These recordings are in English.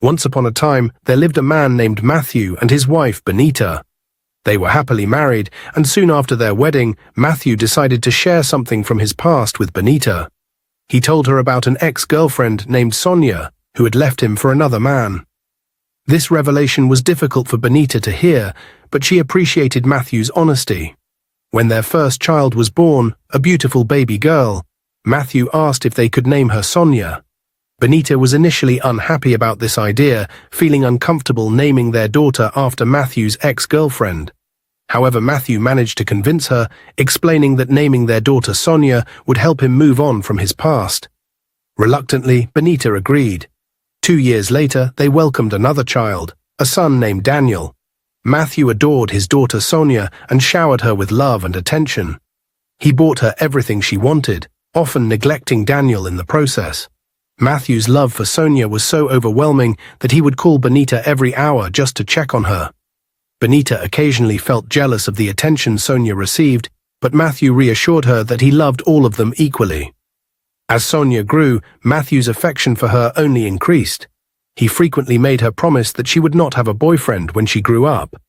Once upon a time, there lived a man named Matthew and his wife, Benita. They were happily married, and soon after their wedding, Matthew decided to share something from his past with Benita. He told her about an ex-girlfriend named Sonia, who had left him for another man. This revelation was difficult for Benita to hear, but she appreciated Matthew's honesty. When their first child was born, a beautiful baby girl, Matthew asked if they could name her Sonia. Benita was initially unhappy about this idea, feeling uncomfortable naming their daughter after Matthew's ex-girlfriend. However, Matthew managed to convince her, explaining that naming their daughter Sonia would help him move on from his past. Reluctantly, Benita agreed. 2 years later, they welcomed another child, a son named Daniel. Matthew adored his daughter Sonia and showered her with love and attention. He bought her everything she wanted, often neglecting Daniel in the process. Matthew's love for Sonia was so overwhelming that he would call Benita every hour just to check on her. Benita occasionally felt jealous of the attention Sonia received, but Matthew reassured her that he loved all of them equally. As Sonia grew, Matthew's affection for her only increased. He frequently made her promise that she would not have a boyfriend when she grew up.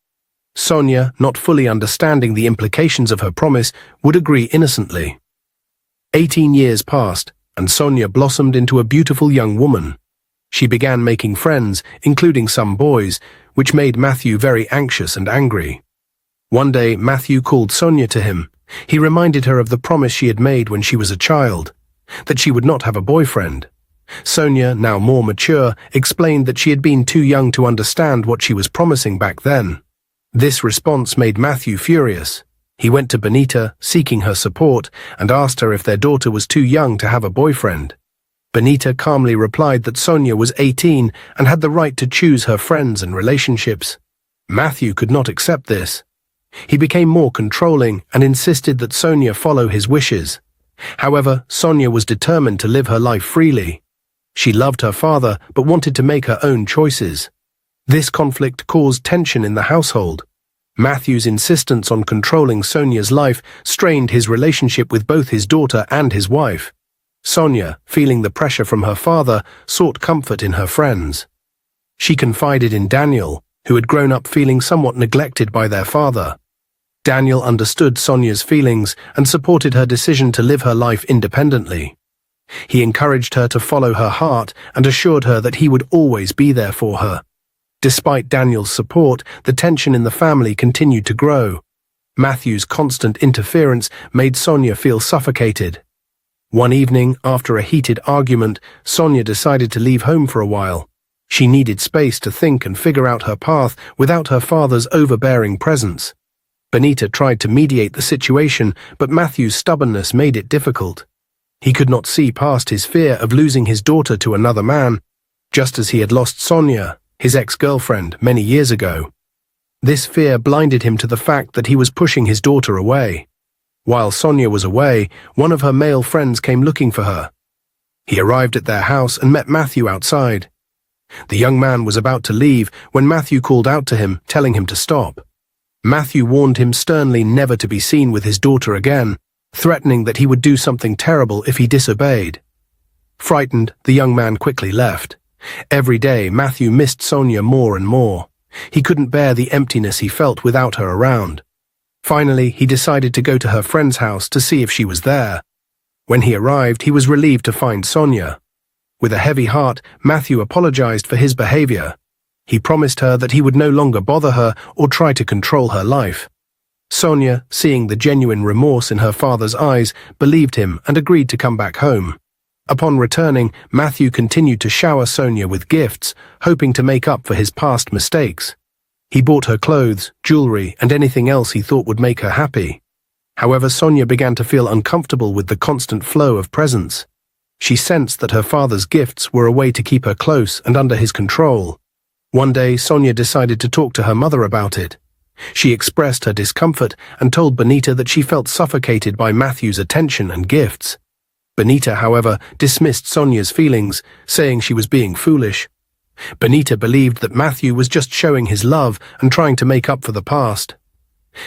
Sonia, not fully understanding the implications of her promise, would agree innocently. 18 years passed, and Sonia blossomed into a beautiful young woman. She began making friends, including some boys, which made Matthew very anxious and angry. One day, Matthew called Sonia to him. He reminded her of the promise she had made when she was a child, that she would not have a boyfriend. Sonia, now more mature, explained that she had been too young to understand what she was promising back then. This response made Matthew furious. He went to Benita, seeking her support, and asked her if their daughter was too young to have a boyfriend. Benita calmly replied that Sonia was 18 and had the right to choose her friends and relationships. Matthew could not accept this. He became more controlling and insisted that Sonia follow his wishes. However, Sonia was determined to live her life freely. She loved her father but wanted to make her own choices. This conflict caused tension in the household. Matthew's insistence on controlling Sonia's life strained his relationship with both his daughter and his wife. Sonia, feeling the pressure from her father, sought comfort in her friends. She confided in Daniel, who had grown up feeling somewhat neglected by their father. Daniel understood Sonia's feelings and supported her decision to live her life independently. He encouraged her to follow her heart and assured her that he would always be there for her. Despite Daniel's support, the tension in the family continued to grow. Matthew's constant interference made Sonia feel suffocated. One evening, after a heated argument, Sonia decided to leave home for a while. She needed space to think and figure out her path without her father's overbearing presence. Benita tried to mediate the situation, but Matthew's stubbornness made it difficult. He could not see past his fear of losing his daughter to another man, just as he had lost Sonia, his ex-girlfriend, many years ago. This fear blinded him to the fact that he was pushing his daughter away. While Sonia was away, one of her male friends came looking for her. He arrived at their house and met Matthew outside. The young man was about to leave when Matthew called out to him, telling him to stop. Matthew warned him sternly never to be seen with his daughter again, threatening that he would do something terrible if he disobeyed. Frightened, the young man quickly left. Every day, Matthew missed Sonia more and more. He couldn't bear the emptiness he felt without her around. Finally, he decided to go to her friend's house to see if she was there. When he arrived, he was relieved to find Sonia. With a heavy heart, Matthew apologized for his behavior. He promised her that he would no longer bother her or try to control her life. Sonia, seeing the genuine remorse in her father's eyes, believed him and agreed to come back home. Upon returning, Matthew continued to shower Sonia with gifts, hoping to make up for his past mistakes. He bought her clothes, jewelry, and anything else he thought would make her happy. However, Sonia began to feel uncomfortable with the constant flow of presents. She sensed that her father's gifts were a way to keep her close and under his control. One day, Sonia decided to talk to her mother about it. She expressed her discomfort and told Benita that she felt suffocated by Matthew's attention and gifts. Benita, however, dismissed Sonia's feelings, saying she was being foolish. Benita believed that Matthew was just showing his love and trying to make up for the past.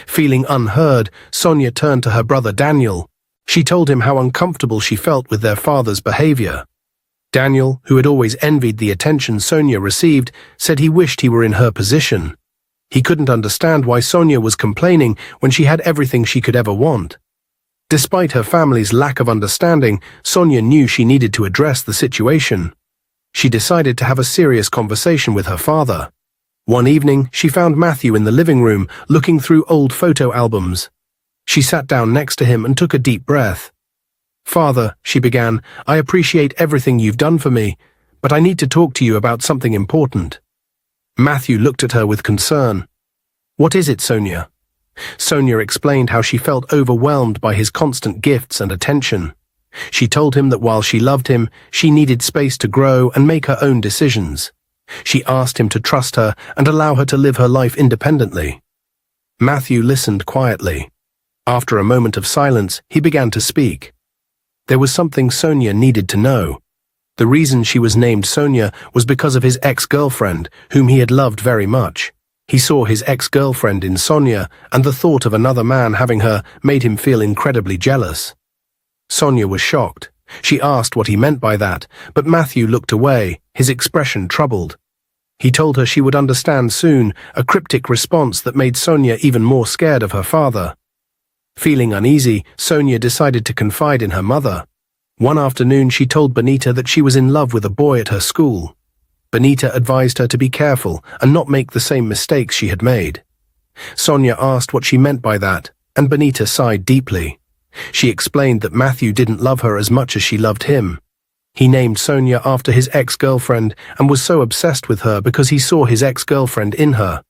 Feeling unheard, Sonia turned to her brother Daniel. She told him how uncomfortable she felt with their father's behavior. Daniel, who had always envied the attention Sonia received, said he wished he were in her position. He couldn't understand why Sonia was complaining when she had everything she could ever want. Despite her family's lack of understanding, Sonia knew she needed to address the situation. She decided to have a serious conversation with her father. One evening, she found Matthew in the living room, looking through old photo albums. She sat down next to him and took a deep breath. "Father," she began, "I appreciate everything you've done for me, but I need to talk to you about something important." Matthew looked at her with concern. "What is it, Sonia?" Sonia explained how she felt overwhelmed by his constant gifts and attention. She told him that while she loved him, she needed space to grow and make her own decisions. She asked him to trust her and allow her to live her life independently. Matthew listened quietly. After a moment of silence, he began to speak. There was something Sonia needed to know. The reason she was named Sonia was because of his ex-girlfriend, whom he had loved very much. He saw his ex-girlfriend in Sonia, and the thought of another man having her made him feel incredibly jealous. Sonia was shocked. She asked what he meant by that, but Matthew looked away, his expression troubled. He told her she would understand soon, a cryptic response that made Sonia even more scared of her father. Feeling uneasy, Sonia decided to confide in her mother. One afternoon she told Benita that she was in love with a boy at her school. Benita advised her to be careful and not make the same mistakes she had made. Sonia asked what she meant by that, and Benita sighed deeply. She explained that Matthew didn't love her as much as she loved him. He named Sonia after his ex-girlfriend and was so obsessed with her because he saw his ex-girlfriend in her.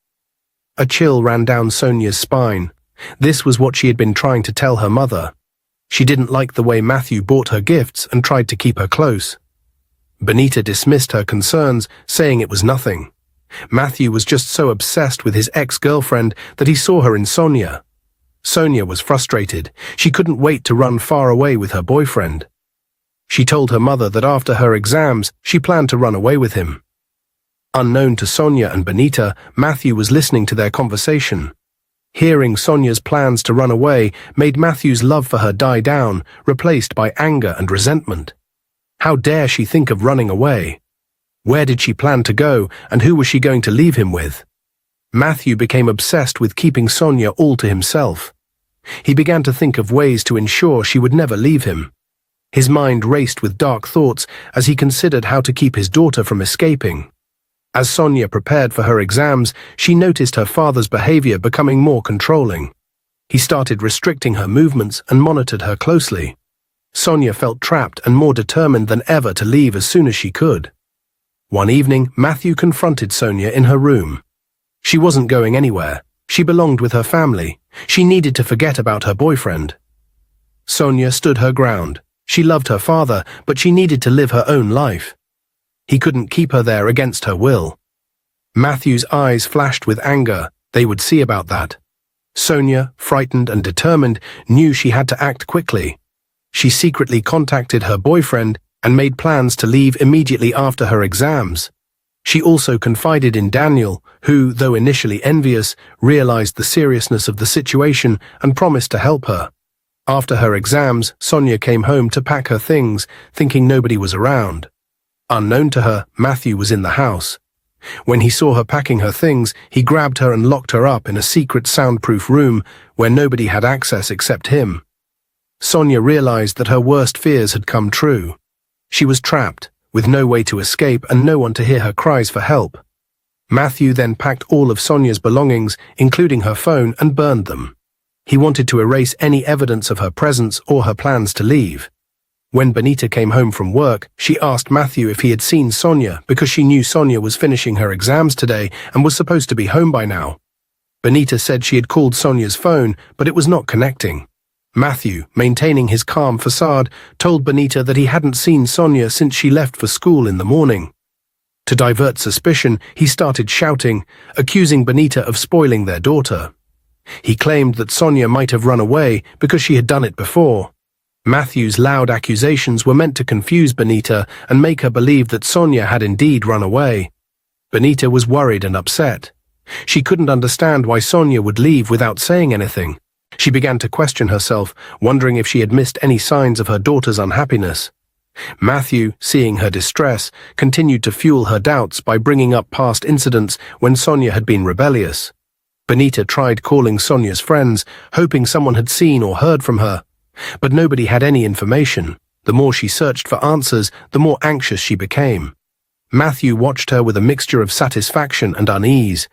A chill ran down Sonia's spine. This was what she had been trying to tell her mother. She didn't like the way Matthew bought her gifts and tried to keep her close. Benita dismissed her concerns, saying it was nothing. Matthew was just so obsessed with his ex-girlfriend that he saw her in Sonia. Sonia was frustrated. She couldn't wait to run far away with her boyfriend. She told her mother that after her exams, she planned to run away with him. Unknown to Sonia and Benita, Matthew was listening to their conversation. Hearing Sonia's plans to run away made Matthew's love for her die down, replaced by anger and resentment. How dare she think of running away? Where did she plan to go, and who was she going to leave him with? Matthew became obsessed with keeping Sonia all to himself. He began to think of ways to ensure she would never leave him. His mind raced with dark thoughts as he considered how to keep his daughter from escaping. As Sonia prepared for her exams, she noticed her father's behavior becoming more controlling. He started restricting her movements and monitored her closely. Sonia felt trapped and more determined than ever to leave as soon as she could. One evening, Matthew confronted Sonia in her room. She wasn't going anywhere. She belonged with her family. She needed to forget about her boyfriend. Sonia stood her ground. She loved her father, but she needed to live her own life. He couldn't keep her there against her will. Matthew's eyes flashed with anger. They would see about that. Sonia, frightened and determined, knew she had to act quickly. She secretly contacted her boyfriend and made plans to leave immediately after her exams. She also confided in Daniel, who, though initially envious, realized the seriousness of the situation and promised to help her. After her exams, Sonia came home to pack her things, thinking nobody was around. Unknown to her, Matthew was in the house. When he saw her packing her things, he grabbed her and locked her up in a secret soundproof room where nobody had access except him. Sonia realized that her worst fears had come true. She was trapped, with no way to escape and no one to hear her cries for help. Matthew then packed all of Sonia's belongings, including her phone, and burned them. He wanted to erase any evidence of her presence or her plans to leave. When Benita came home from work, she asked Matthew if he had seen Sonia because she knew Sonia was finishing her exams today and was supposed to be home by now. Benita said she had called Sonia's phone, but it was not connecting. Matthew, maintaining his calm facade, told Benita that he hadn't seen Sonia since she left for school in the morning. To divert suspicion, he started shouting, accusing Benita of spoiling their daughter. He claimed that Sonia might have run away because she had done it before. Matthew's loud accusations were meant to confuse Benita and make her believe that Sonia had indeed run away. Benita was worried and upset. She couldn't understand why Sonia would leave without saying anything. She began to question herself, wondering if she had missed any signs of her daughter's unhappiness. Matthew, seeing her distress, continued to fuel her doubts by bringing up past incidents when Sonia had been rebellious. Benita tried calling Sonia's friends, hoping someone had seen or heard from her, but nobody had any information. The more she searched for answers, the more anxious she became. Matthew watched her with a mixture of satisfaction and unease.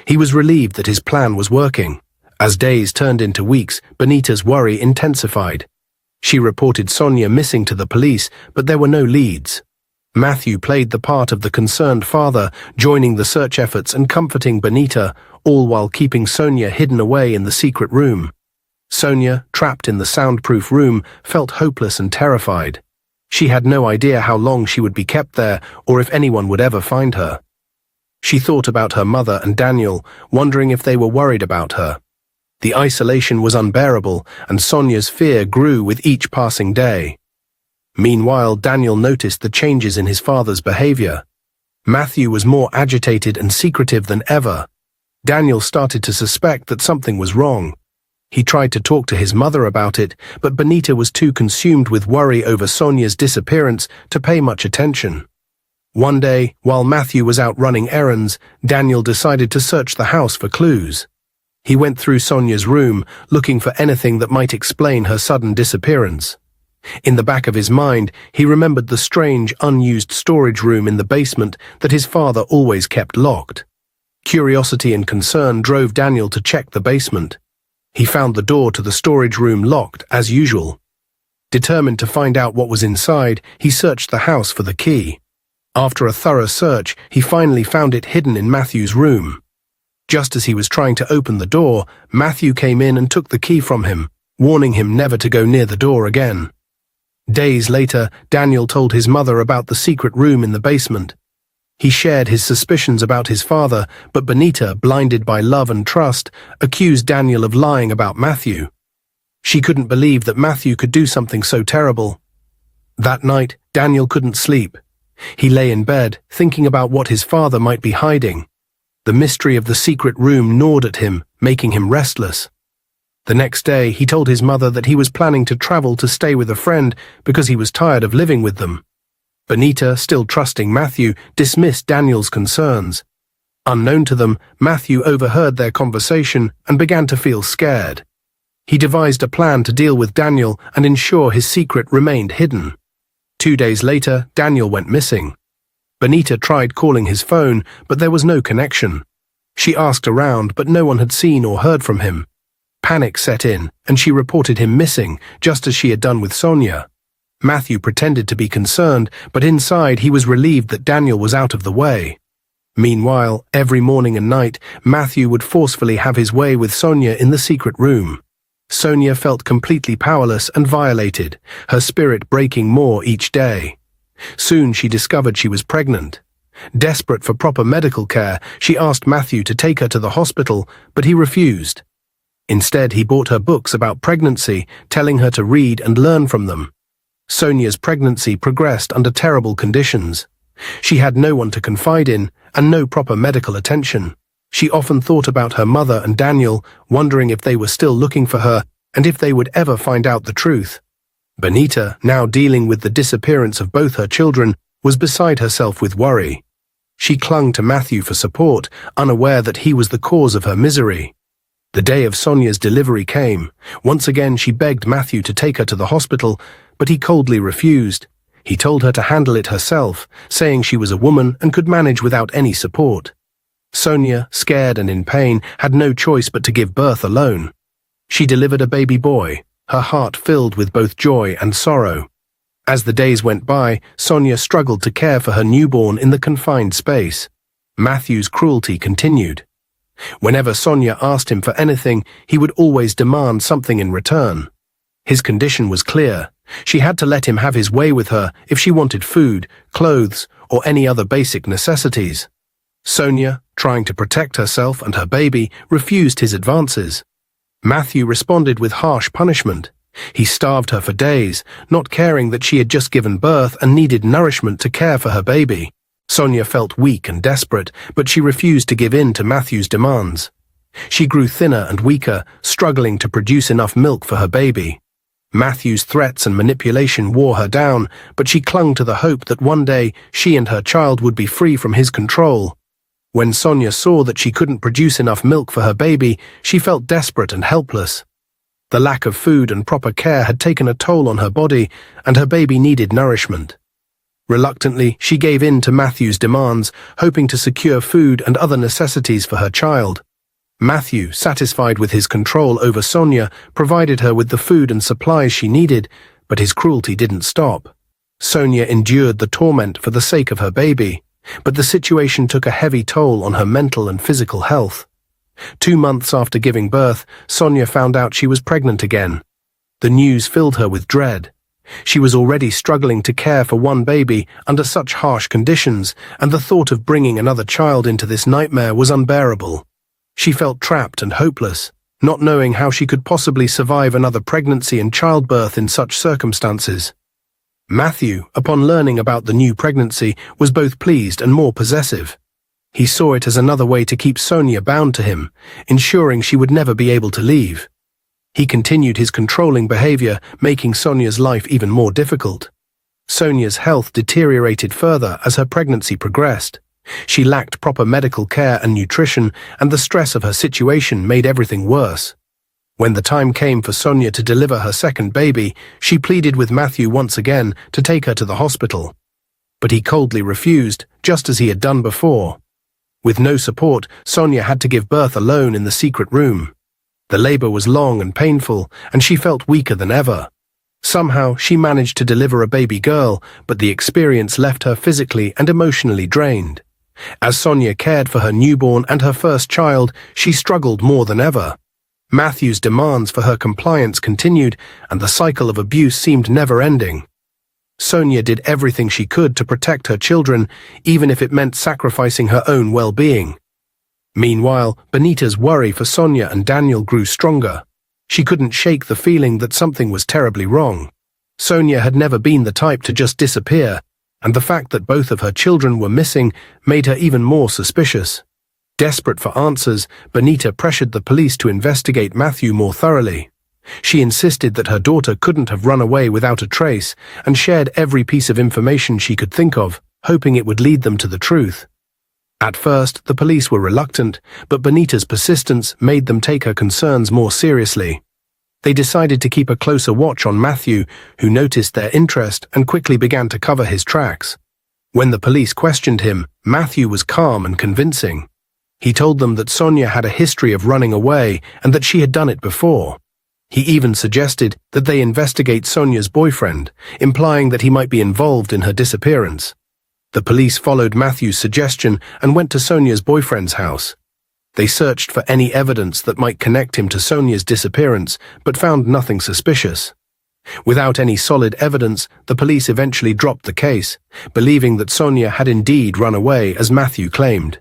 He was relieved that his plan was working. As days turned into weeks, Benita's worry intensified. She reported Sonia missing to the police, but there were no leads. Matthew played the part of the concerned father, joining the search efforts and comforting Benita, all while keeping Sonia hidden away in the secret room. Sonia, trapped in the soundproof room, felt hopeless and terrified. She had no idea how long she would be kept there or if anyone would ever find her. She thought about her mother and Daniel, wondering if they were worried about her. The isolation was unbearable, and Sonia's fear grew with each passing day. Meanwhile, Daniel noticed the changes in his father's behavior. Matthew was more agitated and secretive than ever. Daniel started to suspect that something was wrong. He tried to talk to his mother about it, but Benita was too consumed with worry over Sonia's disappearance to pay much attention. One day, while Matthew was out running errands, Daniel decided to search the house for clues. He went through Sonia's room, looking for anything that might explain her sudden disappearance. In the back of his mind, he remembered the strange, unused storage room in the basement that his father always kept locked. Curiosity and concern drove Daniel to check the basement. He found the door to the storage room locked, as usual. Determined to find out what was inside, he searched the house for the key. After a thorough search, he finally found it hidden in Matthew's room. Just as he was trying to open the door, Matthew came in and took the key from him, warning him never to go near the door again. Days later, Daniel told his mother about the secret room in the basement. He shared his suspicions about his father, but Benita, blinded by love and trust, accused Daniel of lying about Matthew. She couldn't believe that Matthew could do something so terrible. That night, Daniel couldn't sleep. He lay in bed, thinking about what his father might be hiding. The mystery of the secret room gnawed at him, making him restless. The next day, he told his mother that he was planning to travel to stay with a friend because he was tired of living with them. Benita, still trusting Matthew, dismissed Daniel's concerns. Unknown to them, Matthew overheard their conversation and began to feel scared. He devised a plan to deal with Daniel and ensure his secret remained hidden. 2 days later, Daniel went missing. Benita tried calling his phone, but there was no connection. She asked around, but no one had seen or heard from him. Panic set in, and she reported him missing, just as she had done with Sonia. Matthew pretended to be concerned, but inside he was relieved that Daniel was out of the way. Meanwhile, every morning and night, Matthew would forcefully have his way with Sonia in the secret room. Sonia felt completely powerless and violated, her spirit breaking more each day. Soon she discovered she was pregnant. Desperate for proper medical care, she asked Matthew to take her to the hospital, but he refused. Instead, he bought her books about pregnancy, telling her to read and learn from them. Sonia's pregnancy progressed under terrible conditions. She had no one to confide in and no proper medical attention. She often thought about her mother and Daniel, wondering if they were still looking for her and if they would ever find out the truth. Benita, now dealing with the disappearance of both her children, was beside herself with worry. She clung to Matthew for support, unaware that he was the cause of her misery. The day of Sonia's delivery came. Once again she begged Matthew to take her to the hospital, but he coldly refused. He told her to handle it herself, saying she was a woman and could manage without any support. Sonia, scared and in pain, had no choice but to give birth alone. She delivered a baby boy, her heart filled with both joy and sorrow. As the days went by, Sonia struggled to care for her newborn in the confined space. Matthew's cruelty continued. Whenever Sonia asked him for anything, he would always demand something in return. His condition was clear. She had to let him have his way with her if she wanted food, clothes, or any other basic necessities. Sonia, trying to protect herself and her baby, refused his advances. Matthew responded with harsh punishment. He starved her for days, not caring that she had just given birth and needed nourishment to care for her baby. Sonia felt weak and desperate, but she refused to give in to Matthew's demands. She grew thinner and weaker, struggling to produce enough milk for her baby. Matthew's threats and manipulation wore her down, but she clung to the hope that one day she and her child would be free from his control. When Sonia saw that she couldn't produce enough milk for her baby, she felt desperate and helpless. The lack of food and proper care had taken a toll on her body, and her baby needed nourishment. Reluctantly, she gave in to Matthew's demands, hoping to secure food and other necessities for her child. Matthew, satisfied with his control over Sonia, provided her with the food and supplies she needed, but his cruelty didn't stop. Sonia endured the torment for the sake of her baby, but the situation took a heavy toll on her mental and physical health. 2 months after giving birth, Sonia found out she was pregnant again. The news filled her with dread. She was already struggling to care for one baby under such harsh conditions, and the thought of bringing another child into this nightmare was unbearable. She felt trapped and hopeless, not knowing how she could possibly survive another pregnancy and childbirth in such circumstances. Matthew, upon learning about the new pregnancy, was both pleased and more possessive. He saw it as another way to keep Sonia bound to him, ensuring she would never be able to leave. He continued his controlling behavior, making Sonia's life even more difficult. Sonia's health deteriorated further as her pregnancy progressed. She lacked proper medical care and nutrition, and the stress of her situation made everything worse. When the time came for Sonia to deliver her second baby, she pleaded with Matthew once again to take her to the hospital. But he coldly refused, just as he had done before. With no support, Sonia had to give birth alone in the secret room. The labor was long and painful, and she felt weaker than ever. Somehow, she managed to deliver a baby girl, but the experience left her physically and emotionally drained. As Sonia cared for her newborn and her first child, she struggled more than ever. Matthew's demands for her compliance continued, and the cycle of abuse seemed never-ending. Sonia did everything she could to protect her children, even if it meant sacrificing her own well-being. Meanwhile, Benita's worry for Sonia and Daniel grew stronger. She couldn't shake the feeling that something was terribly wrong. Sonia had never been the type to just disappear, and the fact that both of her children were missing made her even more suspicious. Desperate for answers, Benita pressured the police to investigate Matthew more thoroughly. She insisted that her daughter couldn't have run away without a trace, and shared every piece of information she could think of, hoping it would lead them to the truth. At first, the police were reluctant, but Benita's persistence made them take her concerns more seriously. They decided to keep a closer watch on Matthew, who noticed their interest and quickly began to cover his tracks. When the police questioned him, Matthew was calm and convincing. He told them that Sonia had a history of running away and that she had done it before. He even suggested that they investigate Sonia's boyfriend, implying that he might be involved in her disappearance. The police followed Matthew's suggestion and went to Sonia's boyfriend's house. They searched for any evidence that might connect him to Sonia's disappearance, but found nothing suspicious. Without any solid evidence, the police eventually dropped the case, believing that Sonia had indeed run away as Matthew claimed.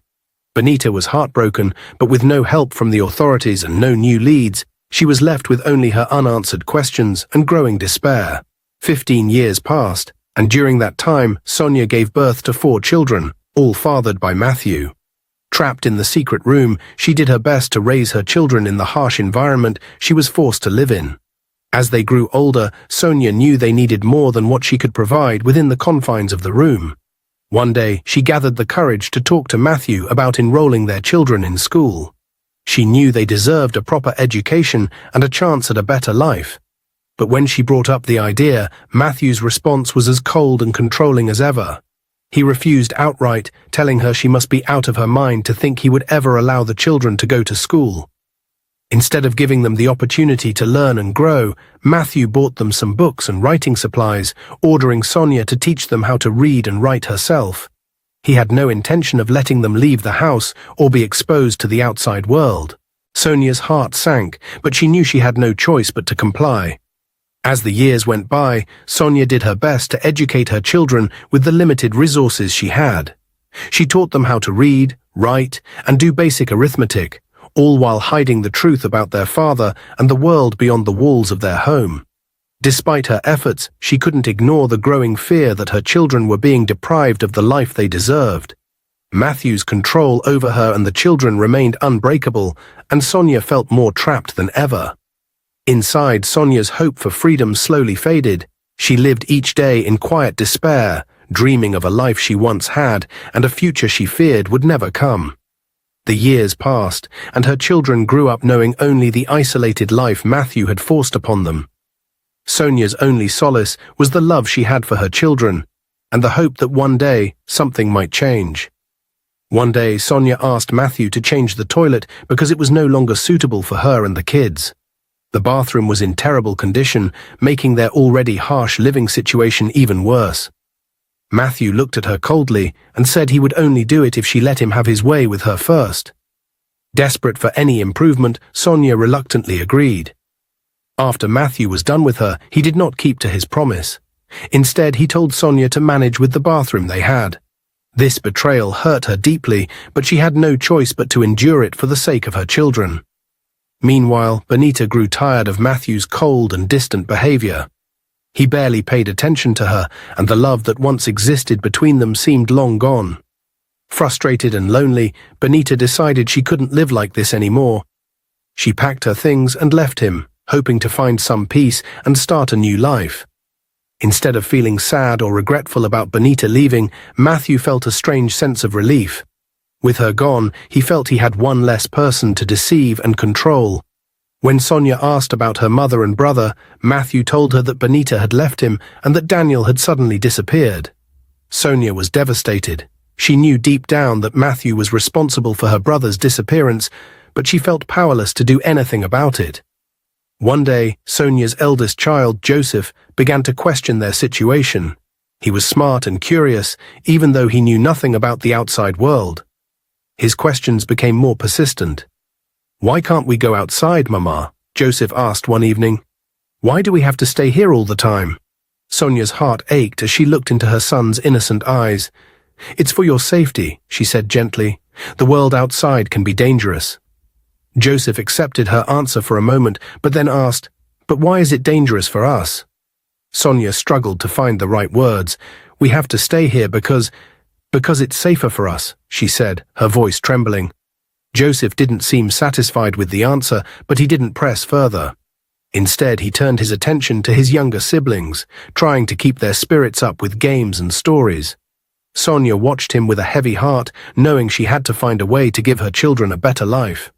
Benita was heartbroken, but with no help from the authorities and no new leads, she was left with only her unanswered questions and growing despair. 15 years passed, and during that time, Sonia gave birth to 4 children, all fathered by Matthew. Trapped in the secret room, she did her best to raise her children in the harsh environment she was forced to live in. As they grew older, Sonia knew they needed more than what she could provide within the confines of the room. One day, she gathered the courage to talk to Matthew about enrolling their children in school. She knew they deserved a proper education and a chance at a better life. But when she brought up the idea, Matthew's response was as cold and controlling as ever. He refused outright, telling her she must be out of her mind to think he would ever allow the children to go to school. Instead of giving them the opportunity to learn and grow, Matthew bought them some books and writing supplies, ordering Sonia to teach them how to read and write herself. He had no intention of letting them leave the house or be exposed to the outside world. Sonia's heart sank, but she knew she had no choice but to comply. As the years went by, Sonia did her best to educate her children with the limited resources she had. She taught them how to read, write, and do basic arithmetic, all while hiding the truth about their father and the world beyond the walls of their home. Despite her efforts, she couldn't ignore the growing fear that her children were being deprived of the life they deserved. Matthew's control over her and the children remained unbreakable, and Sonia felt more trapped than ever. Inside, Sonia's hope for freedom slowly faded. She lived each day in quiet despair, dreaming of a life she once had and a future she feared would never come. The years passed, and her children grew up knowing only the isolated life Matthew had forced upon them. Sonia's only solace was the love she had for her children, and the hope that one day something might change. One day, Sonia asked Matthew to change the toilet because it was no longer suitable for her and the kids. The bathroom was in terrible condition, making their already harsh living situation even worse. Matthew looked at her coldly and said he would only do it if she let him have his way with her first. Desperate for any improvement, Sonia reluctantly agreed. After Matthew was done with her, he did not keep to his promise. Instead, he told Sonia to manage with the bathroom they had. This betrayal hurt her deeply, but she had no choice but to endure it for the sake of her children. Meanwhile, Benita grew tired of Matthew's cold and distant behavior. He barely paid attention to her, and the love that once existed between them seemed long gone. Frustrated and lonely, Benita decided she couldn't live like this anymore. She packed her things and left him, hoping to find some peace and start a new life. Instead of feeling sad or regretful about Benita leaving, Matthew felt a strange sense of relief. With her gone, he felt he had one less person to deceive and control. When Sonia asked about her mother and brother, Matthew told her that Benita had left him and that Daniel had suddenly disappeared. Sonia was devastated. She knew deep down that Matthew was responsible for her brother's disappearance, but she felt powerless to do anything about it. One day, Sonia's eldest child, Joseph, began to question their situation. He was smart and curious, even though he knew nothing about the outside world. His questions became more persistent. "Why can't we go outside, Mama?" Joseph asked one evening. "Why do we have to stay here all the time?" Sonia's heart ached as she looked into her son's innocent eyes. "It's for your safety," she said gently. "The world outside can be dangerous." Joseph accepted her answer for a moment, but then asked, "But why is it dangerous for us?" Sonia struggled to find the right words. "We have to stay here because it's safer for us," she said, her voice trembling. Joseph didn't seem satisfied with the answer, but he didn't press further. Instead, he turned his attention to his younger siblings, trying to keep their spirits up with games and stories. Sonia watched him with a heavy heart, knowing she had to find a way to give her children a better life.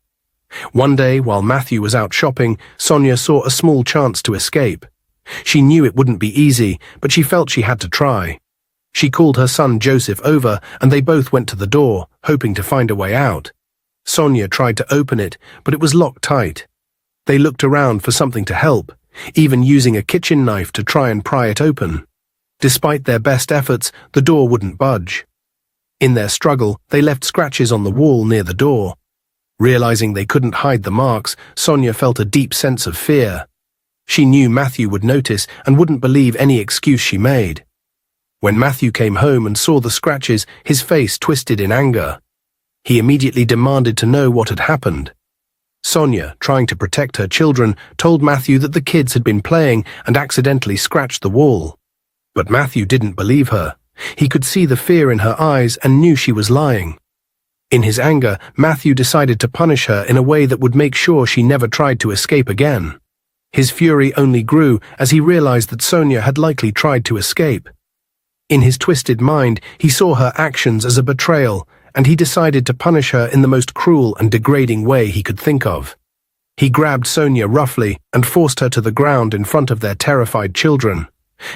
One day, while Matthew was out shopping, Sonia saw a small chance to escape. She knew it wouldn't be easy, but she felt she had to try. She called her son Joseph over, and they both went to the door, hoping to find a way out. Sonia tried to open it, but it was locked tight. They looked around for something to help, even using a kitchen knife to try and pry it open. Despite their best efforts, the door wouldn't budge. In their struggle, they left scratches on the wall near the door. Realizing they couldn't hide the marks, Sonia felt a deep sense of fear. She knew Matthew would notice and wouldn't believe any excuse she made. When Matthew came home and saw the scratches, his face twisted in anger. He immediately demanded to know what had happened. Sonia, trying to protect her children, told Matthew that the kids had been playing and accidentally scratched the wall. But Matthew didn't believe her. He could see the fear in her eyes and knew she was lying. In his anger, Matthew decided to punish her in a way that would make sure she never tried to escape again. His fury only grew as he realized that Sonia had likely tried to escape. In his twisted mind, he saw her actions as a betrayal, and he decided to punish her in the most cruel and degrading way he could think of. He grabbed Sonia roughly and forced her to the ground in front of their terrified children.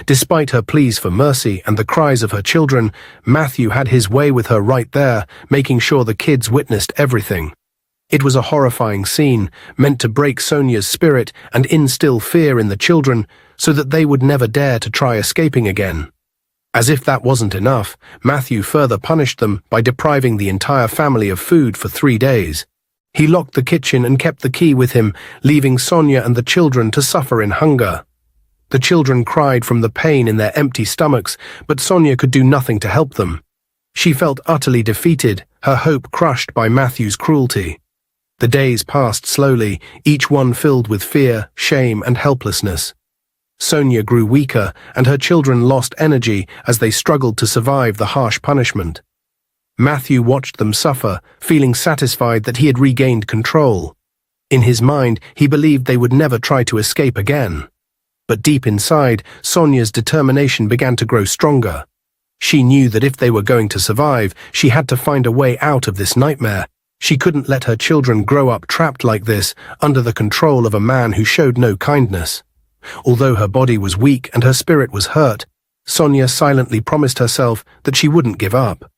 Despite her pleas for mercy and the cries of her children, Matthew had his way with her right there, making sure the kids witnessed everything. It was a horrifying scene, meant to break Sonia's spirit and instill fear in the children so that they would never dare to try escaping again. As if that wasn't enough, Matthew further punished them by depriving the entire family of food for 3 days. He locked the kitchen and kept the key with him, leaving Sonia and the children to suffer in hunger. The children cried from the pain in their empty stomachs, but Sonia could do nothing to help them. She felt utterly defeated, her hope crushed by Matthew's cruelty. The days passed slowly, each one filled with fear, shame, and helplessness. Sonia grew weaker, and her children lost energy as they struggled to survive the harsh punishment. Matthew watched them suffer, feeling satisfied that he had regained control. In his mind, he believed they would never try to escape again. But deep inside, Sonia's determination began to grow stronger. She knew that if they were going to survive, she had to find a way out of this nightmare. She couldn't let her children grow up trapped like this, under the control of a man who showed no kindness. Although her body was weak and her spirit was hurt, Sonia silently promised herself that she wouldn't give up.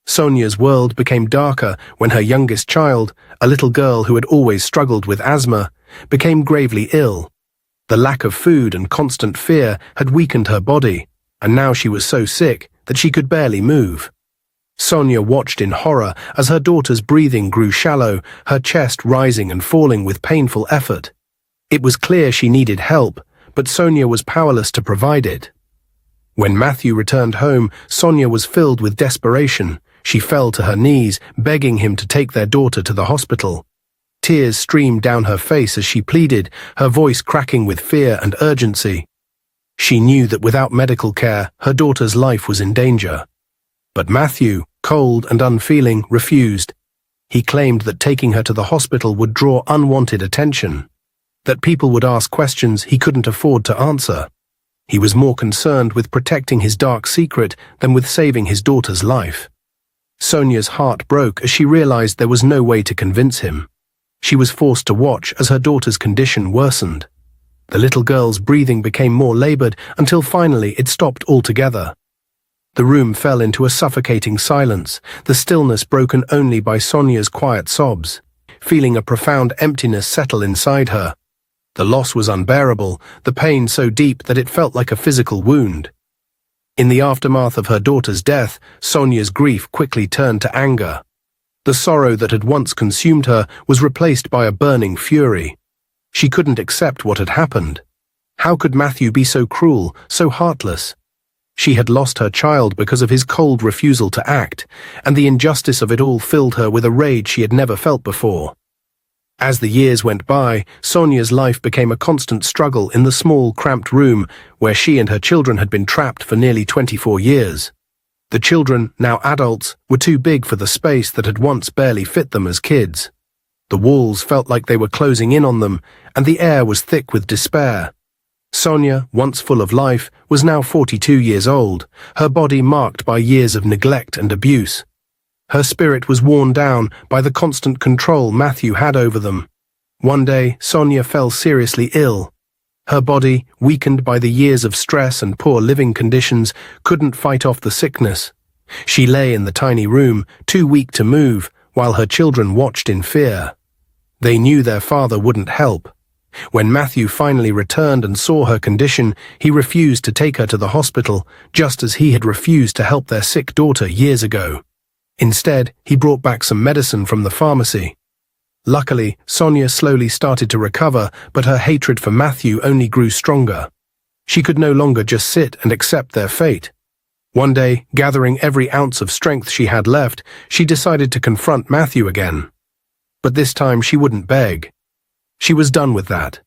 Sonia's world became darker when her youngest child, a little girl who had always struggled with asthma, became gravely ill. The lack of food and constant fear had weakened her body, and now she was so sick that she could barely move. Sonia watched in horror as her daughter's breathing grew shallow, her chest rising and falling with painful effort. It was clear she needed help, but Sonia was powerless to provide it. When Matthew returned home, Sonia was filled with desperation. She fell to her knees, begging him to take their daughter to the hospital. Tears streamed down her face as she pleaded, her voice cracking with fear and urgency. She knew that without medical care, her daughter's life was in danger. But Matthew, cold and unfeeling, refused. He claimed that taking her to the hospital would draw unwanted attention, that people would ask questions he couldn't afford to answer. He was more concerned with protecting his dark secret than with saving his daughter's life. Sonia's heart broke as she realized there was no way to convince him. She was forced to watch as her daughter's condition worsened. The little girl's breathing became more labored until finally it stopped altogether. The room fell into a suffocating silence, the stillness broken only by Sonia's quiet sobs, feeling a profound emptiness settle inside her. The loss was unbearable, the pain so deep that it felt like a physical wound. In the aftermath of her daughter's death, Sonia's grief quickly turned to anger. The sorrow that had once consumed her was replaced by a burning fury. She couldn't accept what had happened. How could Matthew be so cruel, so heartless? She had lost her child because of his cold refusal to act, and the injustice of it all filled her with a rage she had never felt before. As the years went by, Sonia's life became a constant struggle in the small, cramped room where she and her children had been trapped for nearly 24 years. The children, now adults, were too big for the space that had once barely fit them as kids. The walls felt like they were closing in on them, and the air was thick with despair. Sonia, once full of life, was now 42 years old, her body marked by years of neglect and abuse. Her spirit was worn down by the constant control Matthew had over them. One day, Sonia fell seriously ill. Her body, weakened by the years of stress and poor living conditions, couldn't fight off the sickness. She lay in the tiny room, too weak to move, while her children watched in fear. They knew their father wouldn't help. When Matthew finally returned and saw her condition, he refused to take her to the hospital, just as he had refused to help their sick daughter years ago. Instead, he brought back some medicine from the pharmacy. Luckily, Sonia slowly started to recover, but her hatred for Matthew only grew stronger. She could no longer just sit and accept their fate. One day, gathering every ounce of strength she had left, she decided to confront Matthew again. But this time she wouldn't beg. She was done with that.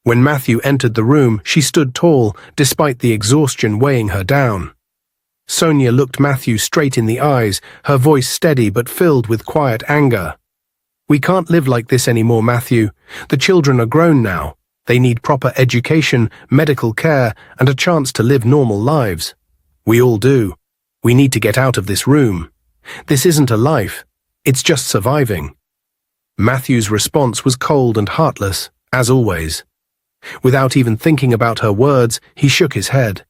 When Matthew entered the room, she stood tall, despite the exhaustion weighing her down. Sonia looked Matthew straight in the eyes, her voice steady but filled with quiet anger. "We can't live like this anymore, Matthew. The children are grown now. They need proper education, medical care, and a chance to live normal lives. We all do. We need to get out of this room. This isn't a life. It's just surviving." Matthew's response was cold and heartless, as always. Without even thinking about her words, he shook his head.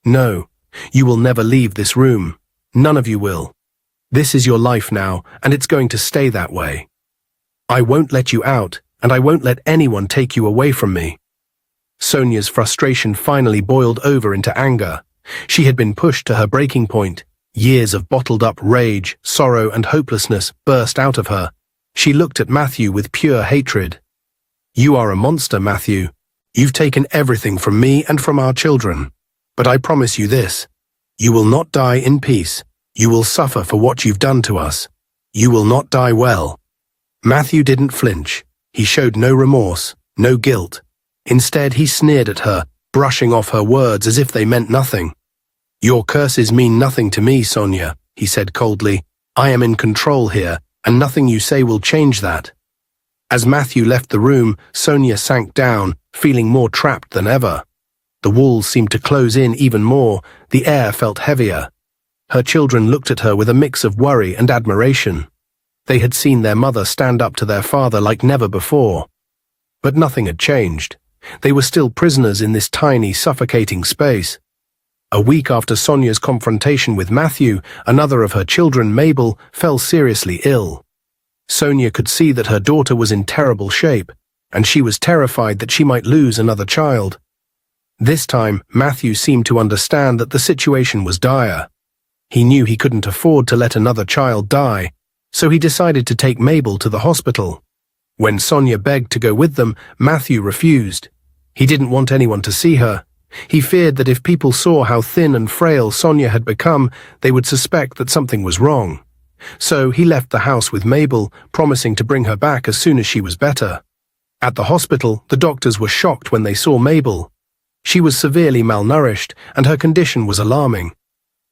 "No, you will never leave this room. None of you will. This is your life now, and it's going to stay that way. I won't let you out, and I won't let anyone take you away from me." Sonia's frustration finally boiled over into anger. She had been pushed to her breaking point. Years of bottled-up rage, sorrow, and hopelessness burst out of her. She looked at Matthew with pure hatred. "You are a monster, Matthew. You've taken everything from me and from our children. But I promise you this. You will not die in peace. You will suffer for what you've done to us. You will not die well." Matthew didn't flinch. He showed no remorse, no guilt. Instead, he sneered at her, brushing off her words as if they meant nothing. "Your curses mean nothing to me, Sonia," he said coldly. "I am in control here, and nothing you say will change that." As Matthew left the room, Sonia sank down, feeling more trapped than ever. The walls seemed to close in even more, the air felt heavier. Her children looked at her with a mix of worry and admiration. They had seen their mother stand up to their father like never before. But nothing had changed. They were still prisoners in this tiny, suffocating space. A week after Sonia's confrontation with Matthew, another of her children, Mabel, fell seriously ill. Sonia could see that her daughter was in terrible shape, and she was terrified that she might lose another child. This time, Matthew seemed to understand that the situation was dire. He knew he couldn't afford to let another child die, so he decided to take Mabel to the hospital. When Sonia begged to go with them, Matthew refused. He didn't want anyone to see her. He feared that if people saw how thin and frail Sonia had become, they would suspect that something was wrong. So he left the house with Mabel, promising to bring her back as soon as she was better. At the hospital, the doctors were shocked when they saw Mabel. She was severely malnourished, and her condition was alarming.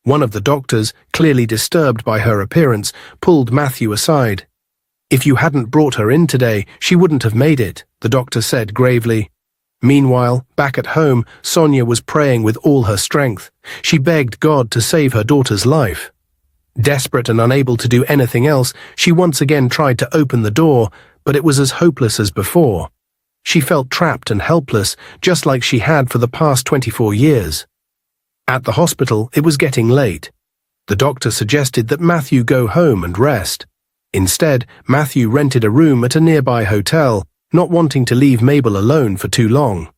One of the doctors, clearly disturbed by her appearance, pulled Matthew aside. "If you hadn't brought her in today, she wouldn't have made it," the doctor said gravely. Meanwhile, back at home, Sonia was praying with all her strength. She begged God to save her daughter's life. Desperate and unable to do anything else, she once again tried to open the door, but it was as hopeless as before. She felt trapped and helpless, just like she had for the past 24 years. At the hospital, it was getting late. The doctor suggested that Matthew go home and rest. Instead, Matthew rented a room at a nearby hotel, not wanting to leave Mabel alone for too long.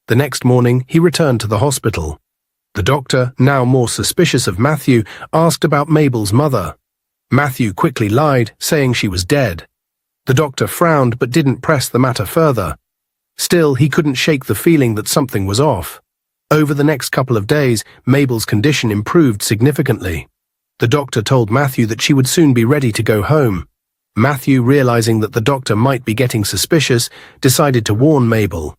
The next morning, he returned to the hospital. The doctor, now more suspicious of Matthew, asked about Mabel's mother. Matthew quickly lied, saying she was dead. The doctor frowned but didn't press the matter further. Still, he couldn't shake the feeling that something was off. Over the next couple of days, Mabel's condition improved significantly. The doctor told Matthew that she would soon be ready to go home. Matthew, realizing that the doctor might be getting suspicious, decided to warn Mabel.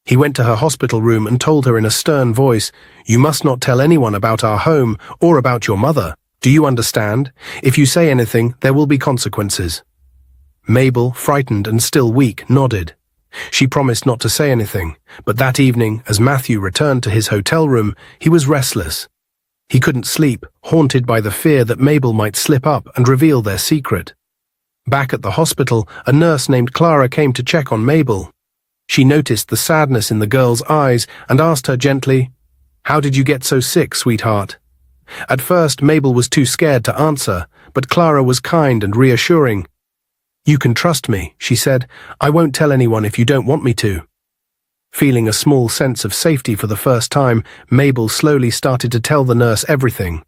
He went to her hospital room and told her in a stern voice, "You must not tell anyone about our home or about your mother. Do you understand? If you say anything, there will be consequences." Mabel, frightened and still weak, nodded. She promised not to say anything, but that evening, as Matthew returned to his hotel room, he was restless. He couldn't sleep, haunted by the fear that Mabel might slip up and reveal their secret. Back at the hospital, a nurse named Clara came to check on Mabel. She noticed the sadness in the girl's eyes and asked her gently, "How did you get so sick, sweetheart?" At first, Mabel was too scared to answer, but Clara was kind and reassuring. "You can trust me," she said. "I won't tell anyone if you don't want me to." Feeling a small sense of safety for the first time, Mabel slowly started to tell the nurse everything.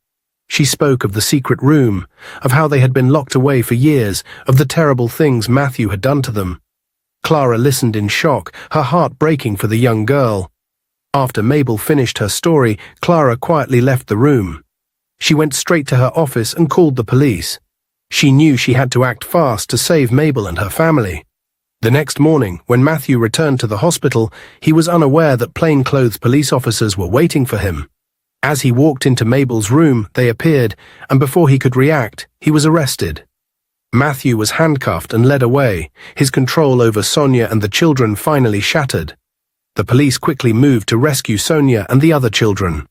She spoke of the secret room, of how they had been locked away for years, of the terrible things Matthew had done to them. Clara listened in shock, her heart breaking for the young girl. After Mabel finished her story, Clara quietly left the room. She went straight to her office and called the police. She knew she had to act fast to save Mabel and her family. The next morning, when Matthew returned to the hospital, he was unaware that plainclothes police officers were waiting for him. As he walked into Mabel's room, they appeared, and before he could react, he was arrested. Matthew was handcuffed and led away, his control over Sonia and the children finally shattered. The police quickly moved to rescue Sonia and the other children.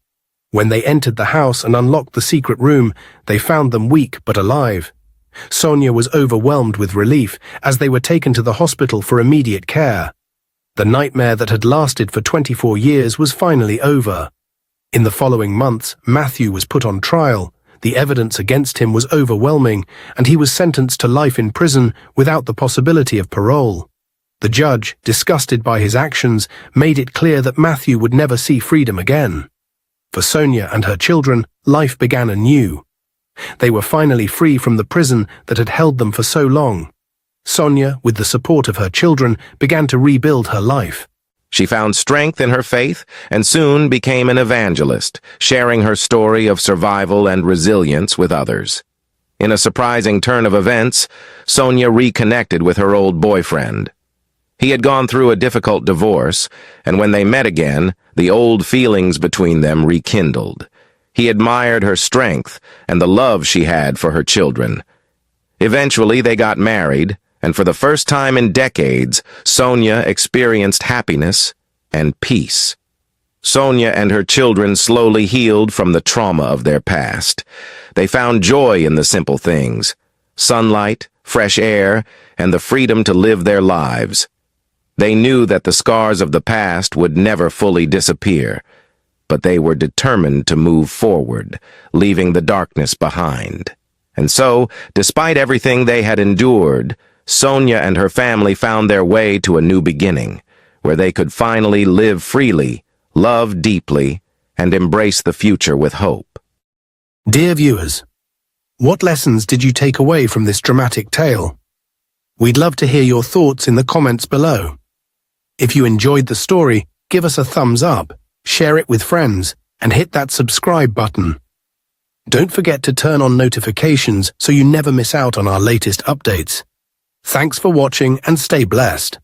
When they entered the house and unlocked the secret room, they found them weak but alive. Sonia was overwhelmed with relief as they were taken to the hospital for immediate care. The nightmare that had lasted for 24 years was finally over. In the following months, Matthew was put on trial. The evidence against him was overwhelming, and he was sentenced to life in prison without the possibility of parole. The judge, disgusted by his actions, made it clear that Matthew would never see freedom again. For Sonia and her children, life began anew. They were finally free from the prison that had held them for so long. Sonia, with the support of her children, began to rebuild her life. She found strength in her faith and soon became an evangelist, sharing her story of survival and resilience with others. In a surprising turn of events, Sonia reconnected with her old boyfriend. He had gone through a difficult divorce, and when they met again, the old feelings between them rekindled. He admired her strength and the love she had for her children. Eventually, they got married, and for the first time in decades, Sonia experienced happiness and peace. Sonia and her children slowly healed from the trauma of their past. They found joy in the simple things: sunlight, fresh air, and the freedom to live their lives. They knew that the scars of the past would never fully disappear, but they were determined to move forward, leaving the darkness behind. And so, despite everything they had endured, Sonia and her family found their way to a new beginning, where they could finally live freely, love deeply, and embrace the future with hope. Dear viewers, what lessons did you take away from this dramatic tale? We'd love to hear your thoughts in the comments below. If you enjoyed the story, give us a thumbs up, share it with friends, and hit that subscribe button. Don't forget to turn on notifications so you never miss out on our latest updates. Thanks for watching and stay blessed.